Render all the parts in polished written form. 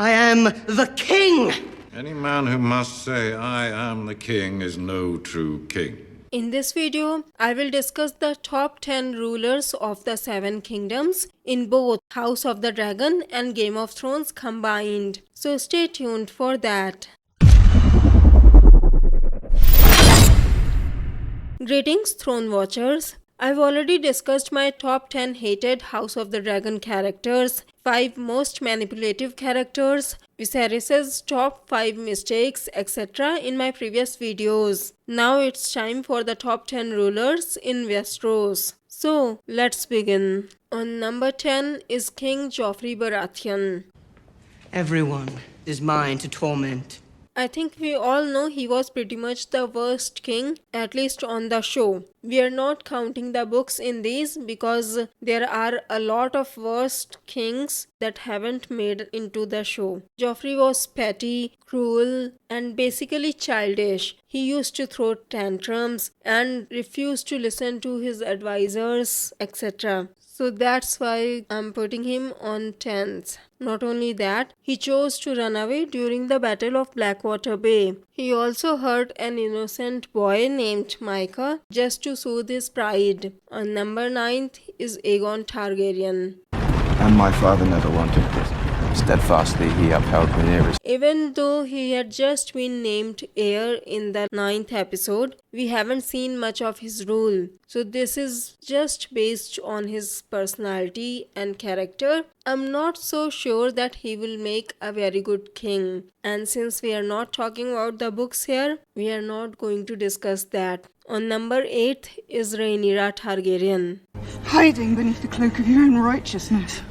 I am the king! Any man who must say, I am the king, is no true king. In this video, I will discuss the top 10 rulers of the 7 kingdoms in both House of the Dragon and Game of Thrones combined. So stay tuned for that. Greetings, Throne Watchers. I've already discussed my top 10 hated House of the Dragon characters, 5 most manipulative characters, Westeros' top 5 mistakes, etc. in my previous videos. Now it's time for the top 10 rulers in Westeros. So, let's begin. On number 10 is King Joffrey Baratheon. Everyone is mine to torment. I think we all know he was pretty much the worst king, at least on the show. We are not counting the books in these because there are a lot of worst kings that haven't made into the show. Joffrey was petty, cruel, and basically childish. He used to throw tantrums and refused to listen to his advisors, etc. So that's why I'm putting him on 10th. Not only that, he chose to run away during the Battle of Blackwater Bay. He also hurt an innocent boy named Micah just to soothe his pride. On number 9th is Aegon Targaryen. And my father never wanted this. Steadfastly he upheld Rhaenyra's. Even though he had just been named heir in the 9th episode, we haven't seen much of his rule. So this is just based on his personality and character. I'm not so sure that he will make a very good king. And since we are not talking about the books here, we are not going to discuss that. On number 8 is Rhaenyra Targaryen. Hiding beneath the cloak of your own righteousness.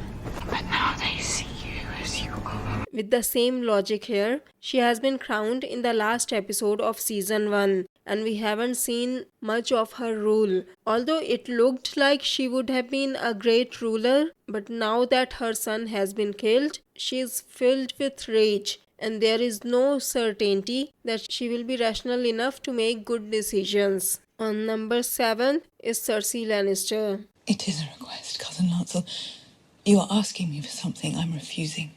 But now they see you as you are. With the same logic here, she has been crowned in the last episode of season 1 and we haven't seen much of her rule. Although it looked like she would have been a great ruler, but now that her son has been killed, she is filled with rage and there is no certainty that she will be rational enough to make good decisions. On number 7 is Cersei Lannister. It is a request, Cousin Lancel. You are asking me for something I'm refusing.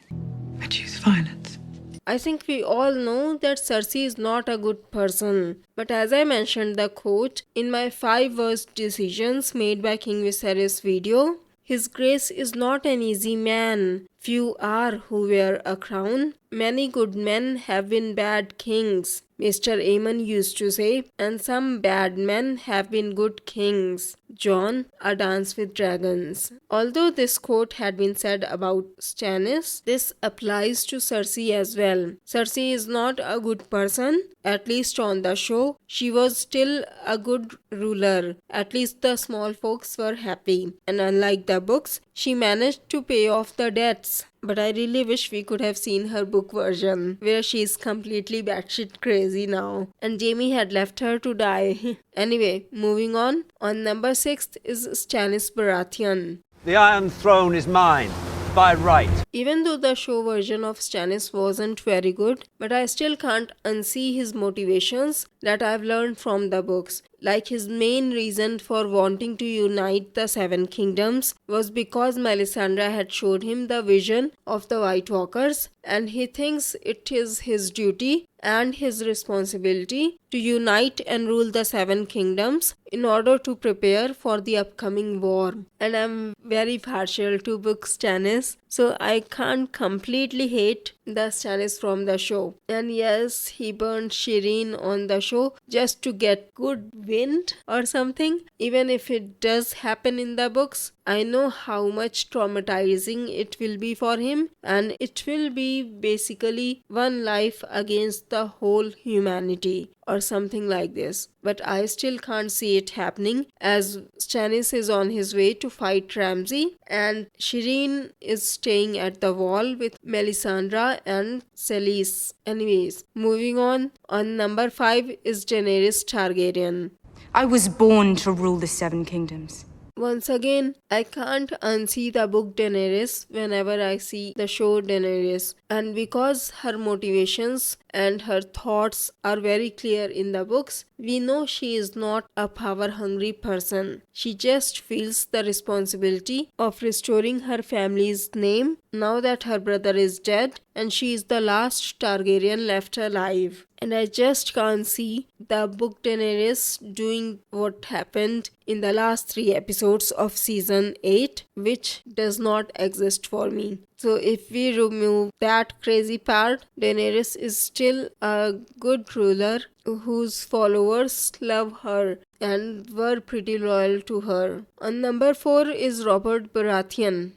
I choose violence. I think we all know that Cersei is not a good person. But as I mentioned the quote in my 5 worst decisions made by King Viserys video, His Grace is not an easy man. Few are who wear a crown. Many good men have been bad kings, Mr. Aemon used to say, and some bad men have been good kings. John, A Dance with Dragons. Although this quote had been said about Stannis, this applies to Cersei as well. Cersei is not a good person, at least on the show. She was still a good ruler. At least the small folks were happy. And unlike the books, she managed to pay off the debts. But I really wish we could have seen her book version, where she is completely batshit crazy now. And Jaime had left her to die. Anyway, moving on. On number 6 is Stannis Baratheon. The Iron Throne is mine, by right. Even though the show version of Stannis wasn't very good, but I still can't unsee his motivations that I've learned from the books. Like his main reason for wanting to unite the 7 kingdoms was because Melisandre had showed him the vision of the White Walkers and he thinks it is his duty and his responsibility to unite and rule the 7 kingdoms in order to prepare for the upcoming war. And I'm very partial to book Stannis, so I can't completely hate the Stannis from the show. And yes, he burned Shireen on the show just to get good wind or something. Even if it does happen in the books, I know how much traumatizing it will be for him, and it will be basically one life against the whole humanity or something like this. But I still can't see it happening, as Stannis is on his way to fight Ramsay and Shireen is staying at the wall with Melisandre and Selyse. Anyways, moving on. On number 5 is Daenerys Targaryen. I was born to rule the 7 kingdoms. Once again, I can't unsee the book Daenerys whenever I see the show Daenerys. And because her motivations and her thoughts are very clear in the books, we know she is not a power-hungry person. She just feels the responsibility of restoring her family's name now that her brother is dead and she is the last Targaryen left alive. And I just can't see the book Daenerys doing what happened in the last 3 episodes of season 8, which does not exist for me. So if we remove that crazy part, Daenerys is still a good ruler whose followers love her and were pretty loyal to her. On number 4 is Robert Baratheon.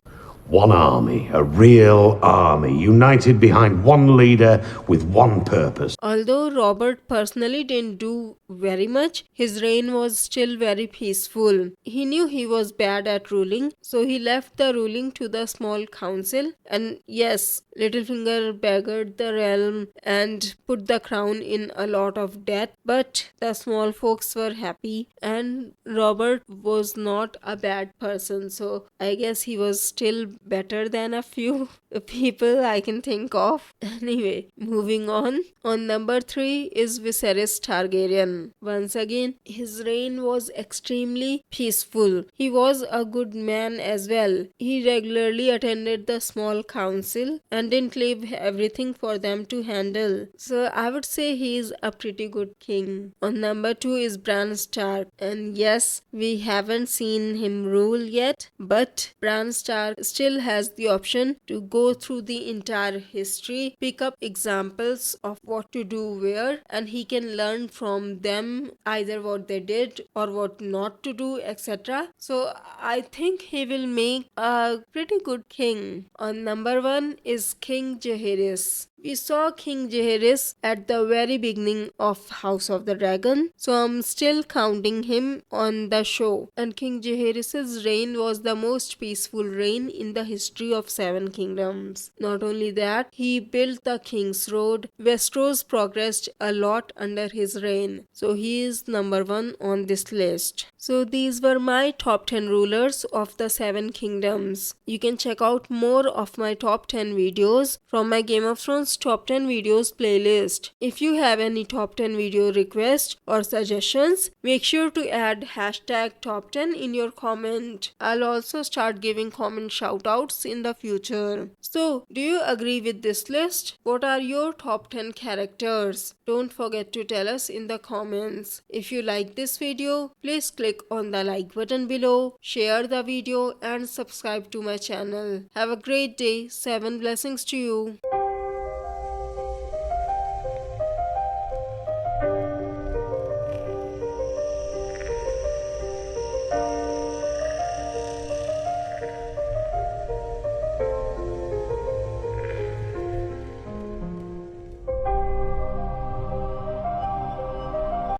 One army, a real army, united behind one leader with one purpose. Although Robert personally didn't do very much, his reign was still very peaceful. He knew he was bad at ruling, so he left the ruling to the small council. And yes, Littlefinger beggared the realm and put the crown in a lot of debt, but the small folks were happy, and Robert was not a bad person, so I guess he was still better than a few people I can think of. Anyway, moving on. On number 3 is Viserys Targaryen. Once again, his reign was extremely peaceful. He was a good man as well. He regularly attended the small council and didn't leave everything for them to handle. So I would say he is a pretty good king. On number 2 is Bran Stark. And yes, we haven't seen him rule yet, but Bran Stark still has the option to go through the entire history, pick up examples of what to do where, and he can learn from them either what they did or what not to do, etc. So I think he will make a pretty good king. On number 1 is King Jaehaerys. We saw King Jaehaerys at the very beginning of House of the Dragon, so I'm still counting him on the show. And King Jaehaerys' reign was the most peaceful reign in the history of 7 kingdoms. Not only that, he built the King's Road. Westeros progressed a lot under his reign, so he is number 1 on this list. So these were my top 10 rulers of the 7 kingdoms. You can check out more of my top 10 videos from my Game of Thrones top 10 videos playlist. If you have any top 10 video requests or suggestions, make sure to add hashtag top 10 in your comment. I'll also start giving comment shoutouts in the future. So, do you agree with this list? What are your top 10 characters? Don't forget to tell us in the comments. If you like this video, please click on the like button below, share the video and subscribe to my channel. Have a great day. 7 blessings to you.